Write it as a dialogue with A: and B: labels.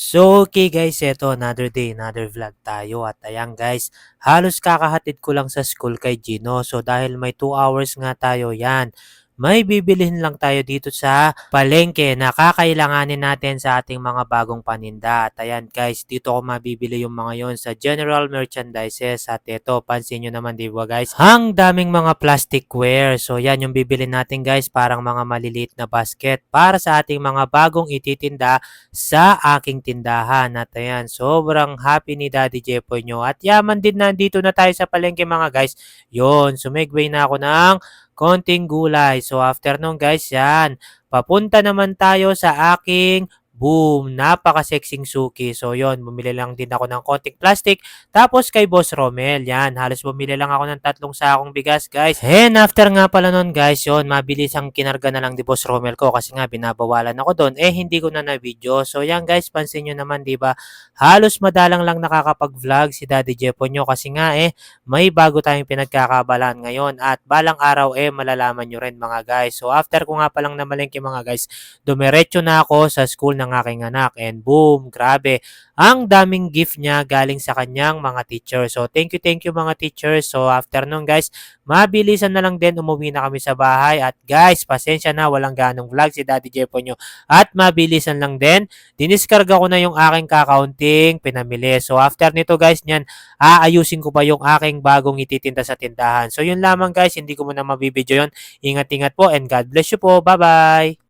A: So, okay guys, eto another day, another vlog tayo at ayan guys, halos kakahatid ko lang sa school kay Gino. So, dahil may 2 hours nga tayo yan, may bibilihin lang tayo dito sa palengke na kakailanganin natin sa ating mga bagong paninda. At ayan guys, dito ko mabibili yung mga yon sa general merchandises. At eto, pansin nyo naman di ba guys, hang daming mga plasticware. So, yan yung bibili natin guys, parang mga maliliit na basket para sa ating mga bagong ititinda sa aking tindahan. At ayan, sobrang happy ni Daddy Jepoy nyo. At yaman din nandito na tayo sa palengke mga guys. Yon, sumigway na ako ng konting gulay. So after nun guys, yan, papunta naman tayo sa aking boom, napaka-sexing suki. So yon, bumili lang din ako ng konting plastic. Tapos kay Boss Romel, yan, halos bumili lang ako ng 3 sakong bigas guys. And after nga pala nun guys, yon, mabilis ang kinarga na lang ni Boss Romel ko kasi nga binabawalan ako doon. Eh hindi ko na video. So yan guys, pansin nyo naman 'di ba? Halos madalang lang nakakapag-vlog si Daddy Jepo nyo kasi nga may bago tayong pinagkakabalaan ngayon at balang araw malalaman nyo rin mga guys. So after ko nga palang namalengke mga guys, dumiretso na ako sa school ng aking anak and boom, grabe. Ang daming gift niya galing sa kanyang mga teachers. So thank you mga teachers. So after nun guys, mabilisan na lang din umuwi na kami sa bahay at guys, pasensya na walang ganong vlog si Daddy Jepo nyo at mabilisan lang din. Diniskarga ko na yung aking kakaunting pinamili. So after nito guys, nyan, aayusin ko pa yung aking bagong ititinda sa tindahan. So yun lamang guys, hindi ko muna mabibidyo yun. Ingat-ingat po and God bless you po. Bye-bye!